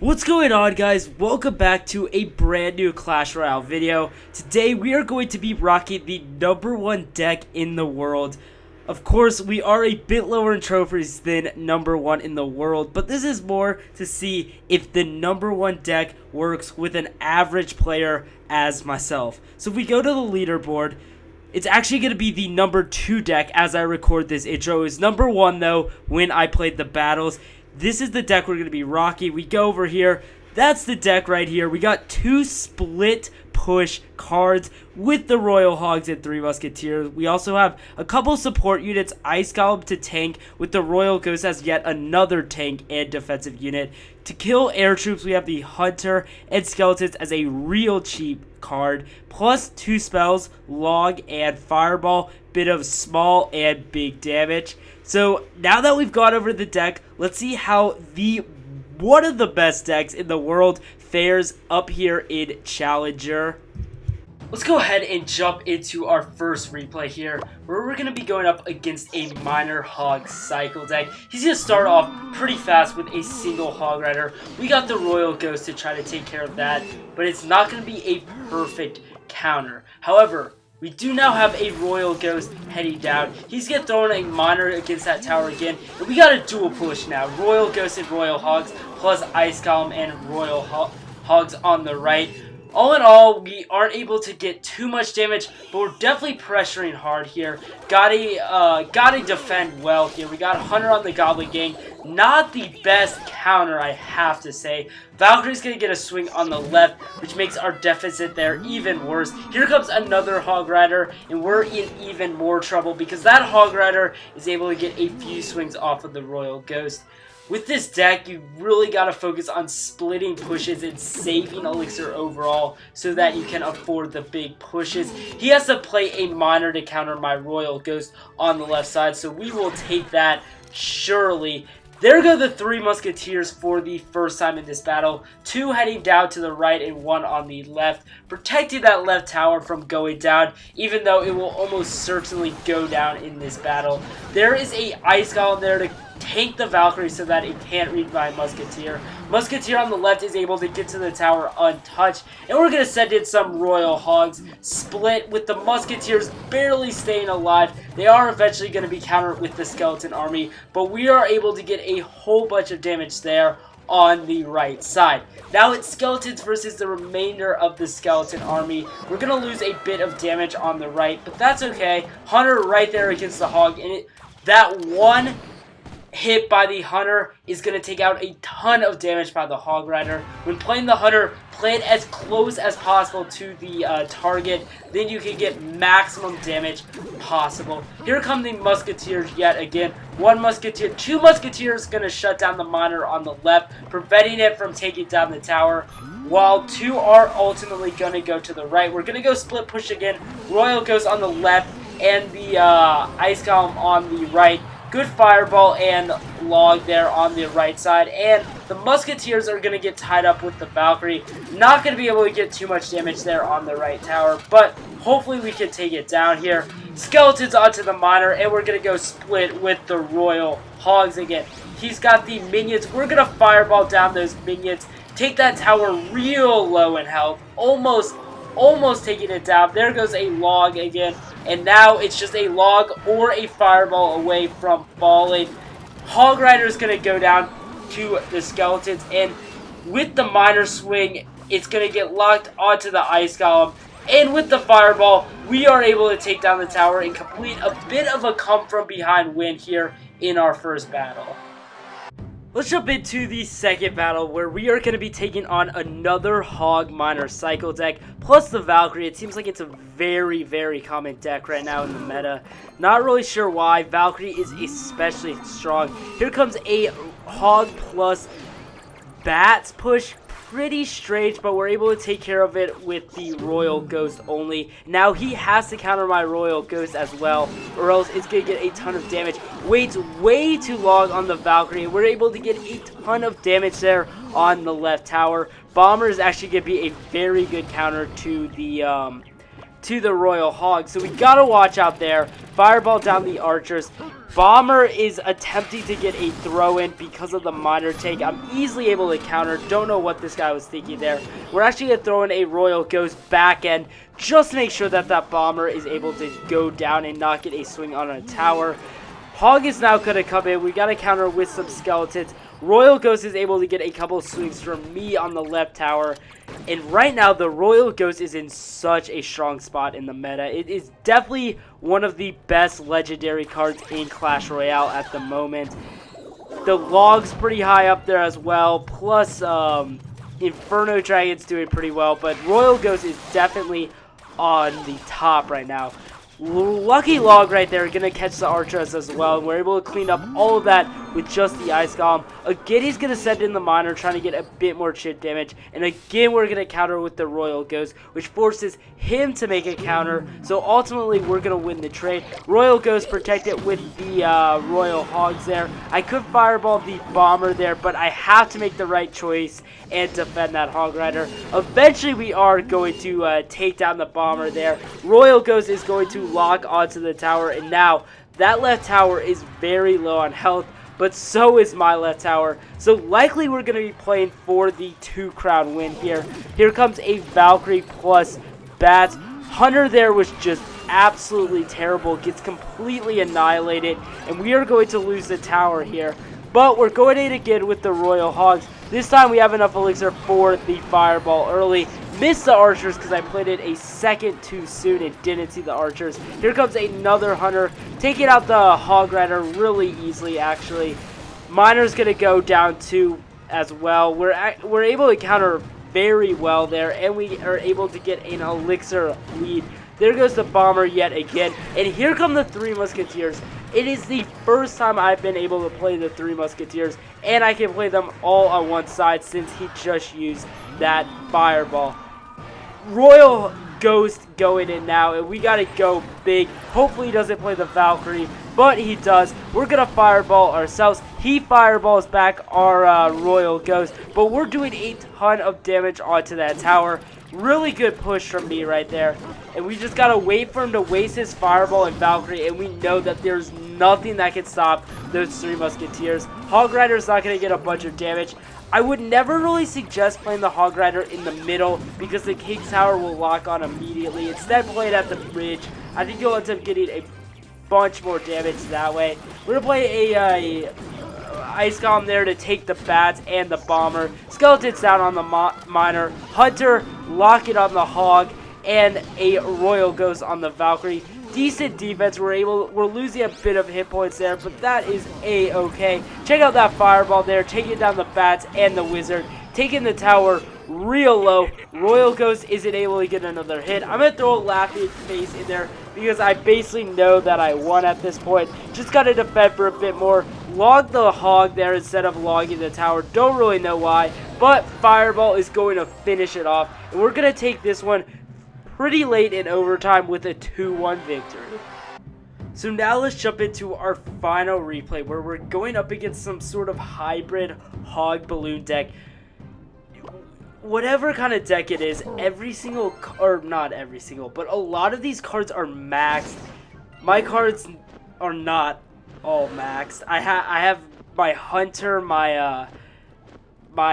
What's going on, guys? Welcome back to a brand new Clash Royale video. Today we are going to be rocking the #1 deck in the world. Of course, we are a bit lower in trophies than #1 in the world, but this is more to see if the #1 deck works with an average player as myself. So if we go to the leaderboard, it's actually going to be the #2 deck as I record this intro. It was #1 though when I played the battles. This is the deck we're going to be rocking. We go over here. That's the deck right here. We got 2 split push cards with the Royal Hogs and 3 Musketeers. We also have a couple support units, Ice Golem to tank, with the Royal Ghost as yet another tank and defensive unit. To kill air troops, we have the Hunter and Skeletons as a real cheap card, plus 2 spells, Log and Fireball, bit of small and big damage. So now that we've gone over the deck, let's see how one of the best decks in the world fares up here in Challenger. Let's go ahead and jump into our first replay here, where we're going to be going up against a minor hog cycle deck. He's going to start off pretty fast with a single hog rider. We got the Royal Ghost to try to take care of that, but it's not going to be a perfect counter. However, we do now have a Royal Ghost heading down. He's going to throw in a miner against that tower again. And we got a dual push now. Royal Ghost and Royal Hogs, plus Ice Golem and Royal Hogs on the right. All in all, we aren't able to get too much damage, but we're definitely pressuring hard here. Gotta defend well here. We got Hunter on the Goblin Gang. Not the best counter, I have to say. Valkyrie's gonna get a swing on the left, which makes our deficit there even worse. Here comes another Hog Rider, and we're in even more trouble because that Hog Rider is able to get a few swings off of the Royal Ghost. With this deck, you really got to focus on splitting pushes and saving elixir overall so that you can afford the big pushes. He has to play a miner to counter my Royal Ghost on the left side, so we will take that surely. There go the 3 Musketeers for the first time in this battle. 2 heading down to the right and 1 on the left, protecting that left tower from going down, even though it will almost certainly go down in this battle. There is a Ice Golem there to tank the Valkyrie so that it can't read my Musketeer. Musketeer on the left is able to get to the tower untouched, and we're going to send in some Royal Hogs. Split with the Musketeers barely staying alive. They are eventually going to be countered with the Skeleton Army, but we are able to get a whole bunch of damage there on the right side. Now it's Skeletons versus the remainder of the Skeleton Army. We're going to lose a bit of damage on the right, but that's okay. Hunter right there against the Hog, and that one hit by the Hunter is going to take out a ton of damage by the Hog Rider. When playing the Hunter, play it as close as possible to the target, then you can get maximum damage possible. Here come the Musketeers yet again. 1 Musketeer, 2 Musketeers going to shut down the miner on the left, preventing it from taking down the tower, while 2 are ultimately going to go to the right. We're going to go split push again. Royal Ghost on the left and the Ice Golem on the right. Good Fireball and Log there on the right side, and the Musketeers are going to get tied up with the Valkyrie. Not going to be able to get too much damage there on the right tower, but hopefully we can take it down here. Skeletons onto the miner, and we're going to go split with the Royal Hogs again. He's got the minions. We're going to Fireball down those minions, take that tower real low in health, almost taking it down. There goes a Log again, and now it's just a Log or a Fireball away from falling. Hog Rider is going to go down to the Skeletons, and with the miner swing, it's going to get locked onto the Ice Golem, and with the Fireball, we are able to take down the tower and complete a bit of a come from behind win here in our first battle. Let's jump into the second battle, where we are going to be taking on another Hog Miner Cycle deck, plus the Valkyrie. It seems like it's a very, very common deck right now in the meta. Not really sure why. Valkyrie is especially strong. Here comes a Hog plus Bats push. Pretty strange, but we're able to take care of it with the Royal Ghost only. Now he has to counter my Royal Ghost as well, or else it's going to get a ton of damage. Waits way too long on the Valkyrie. We're able to get a ton of damage there on the left tower. Bomber is actually going to be a very good counter to the to the Royal Hogs. So we gotta watch out there. Fireball down the archers. Bomber is attempting to get a throw in because of the miner take. I'm easily able to counter. Don't know what this guy was thinking there. We're actually going to throw in a Royal Ghost back end just to make sure that that bomber is able to go down and not get a swing on a tower. Hog is now going to come in. We got to counter with some skeletons. Royal Ghost is able to get a couple of swings from me on the left tower. And right now, the Royal Ghost is in such a strong spot in the meta. It is definitely one of the best legendary cards in Clash Royale at the moment. The Log's pretty high up there as well. Plus, Inferno Dragon's doing pretty well. But Royal Ghost is definitely on the top right now. Lucky Log right there, gonna catch the archers as well, and we're able to clean up all of that with just the ice golem. Again, he's gonna send in the miner, trying to get a bit more chip damage, and again we're gonna counter with the Royal Ghost, which forces him to make a counter. So ultimately we're gonna win the trade. Royal Ghost protected with the Royal Hogs there. I could fireball the bomber there, but I have to make the right choice and defend that Hog Rider. Eventually we are going to take down the bomber there. Royal Ghost is going to lock onto the tower, and now that left tower is very low on health, but so is my left tower. So likely we're going to be playing for the 2 crown win here. Here comes a Valkyrie plus bats. Hunter there was just absolutely terrible, gets completely annihilated, and we are going to lose the tower here. But we're going in again with the Royal Hogs. This time we have enough elixir for the fireball early. Missed the archers because I played it a second too soon and didn't see the archers. Here comes another hunter, taking out the Hog Rider really easily actually. Miner's going to go down 2 as well. We're able to counter very well there, and we are able to get an elixir lead. There goes the bomber yet again, and here come the 3 Musketeers. It is the first time I've been able to play the 3 Musketeers, and I can play them all on one side since he just used that fireball. Royal Ghost going in now, and we gotta go big. Hopefully he doesn't play the Valkyrie, but he does. We're gonna fireball ourselves. He fireballs back our Royal Ghost, but we're doing a ton of damage onto that tower. Really good push from me right there. And we just gotta wait for him to waste his fireball and Valkyrie, and we know that there's nothing that can stop those 3 Musketeers. Hog Rider's not gonna get a bunch of damage. I would never really suggest playing the Hog Rider in the middle because the King's Tower will lock on immediately. Instead, play it at the bridge. I think you'll end up getting a bunch more damage that way. We're gonna play a Ice Golem there to take the bats and the bomber. Skeletons down on the miner. Hunter lock it on the Hog, and a Royal Ghost on the Valkyrie. Decent defense. We're losing a bit of hit points there, but that is a-okay. Check out that fireball there, taking down the bats and the wizard, taking the tower real low. Royal Ghost isn't able to get another hit. I'm gonna throw a laughing face in there because I basically know that I won at this point. Just gotta defend for a bit more. Log the Hog there instead of logging the tower. Don't really know why, but fireball is going to finish it off, and we're gonna take this one pretty late in overtime with a 2-1 victory. So now let's jump into our final replay where we're going up against some sort of hybrid Hog balloon deck. Whatever kind of deck it is, every single, or not every single, but a lot of these cards are maxed. My cards are not all maxed. I have my Hunter, my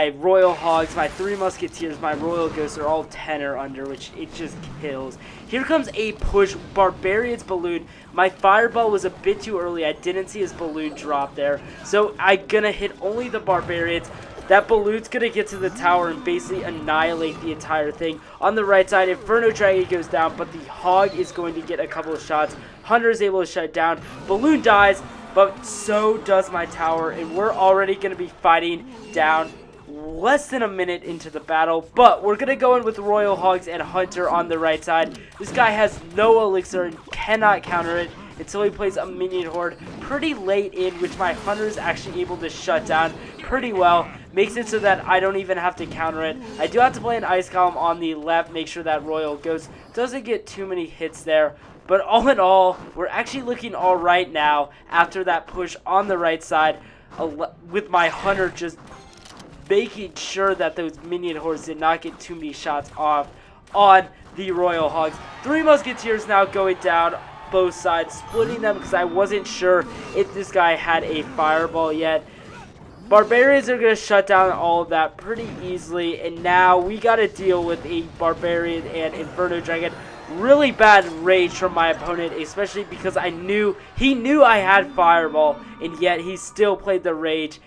Royal Hogs, my 3 Musketeers, my Royal Ghosts are all 10 or under, which it just kills. Here comes a push, Barbarian's balloon. My fireball was a bit too early. I didn't see his balloon drop there, so I'm gonna hit only the Barbarians. That balloon's gonna get to the tower and basically annihilate the entire thing. On the right side, Inferno Dragon goes down, but the Hog is going to get a couple of shots. Hunter is able to shut down. Balloon dies, but so does my tower, and we're already gonna be fighting down less than a minute into the battle, but we're gonna go in with Royal Hogs and Hunter on the right side. This guy has no elixir and cannot counter it until he plays a minion horde pretty late in, which my Hunter is actually able to shut down pretty well. Makes it so that I don't even have to counter it. I do have to play an Ice Column on the left, make sure that Royal Ghost doesn't get too many hits there. But all in all, we're actually looking alright now after that push on the right side, with my Hunter just making sure that those minion hordes did not get too many shots off on the Royal Hogs. 3 Musketeers now going down both sides, splitting them because I wasn't sure if this guy had a fireball yet. Barbarians are going to shut down all of that pretty easily, and now we got to deal with a Barbarian and Inferno Dragon. Really bad rage from my opponent, especially because he knew I had Fireball, and yet he still played the rage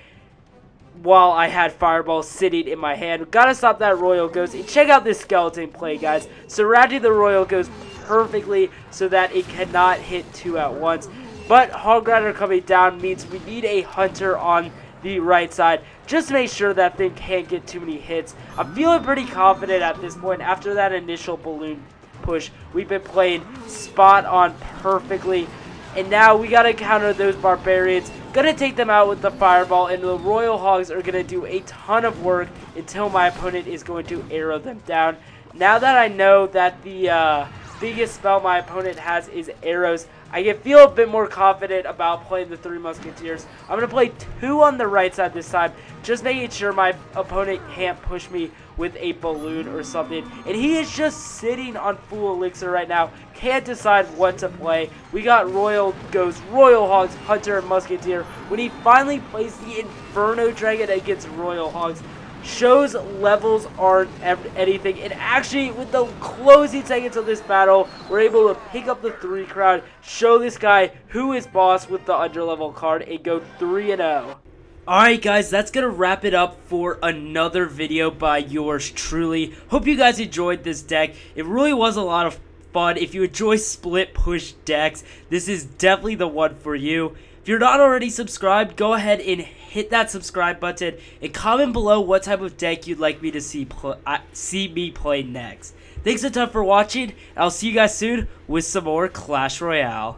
while I had Fireball sitting in my hand. Gotta stop that Royal Ghost, and check out this skeleton play, guys. Surrounding the Royal Ghost perfectly so that it cannot hit 2 at once. But Hog Rider coming down means we need a Hunter on the right side, just to make sure that thing can't get too many hits. I'm feeling pretty confident at this point after that initial balloon push. We've been playing spot on perfectly, and now we gotta counter those Barbarians. Gonna take them out with the Fireball, and the Royal Hogs are gonna do a ton of work until my opponent is going to arrow them down. Now that I know that the biggest spell my opponent has is arrows, I can feel a bit more confident about playing the 3 Musketeers. I'm going to play 2 on the right side this time, just making sure my opponent can't push me with a balloon or something. And he is just sitting on full elixir right now, can't decide what to play. We got Royal Ghost, Royal Hogs, Hunter, and Musketeer. When he finally plays the Inferno Dragon against Royal Hogs, shows levels aren't anything, and actually with the closing seconds of this battle, we're able to pick up the 3 crowd, show this guy who is boss with the underlevel card, and go 3-0. Alright guys, that's going to wrap it up for another video by yours truly. Hope you guys enjoyed this deck. It really was a lot of fun. If you enjoy split push decks, this is definitely the one for you. If you're not already subscribed, go ahead and hit that subscribe button and comment below what type of deck you'd like me to see me play next. Thanks a ton for watching, and I'll see you guys soon with some more Clash Royale.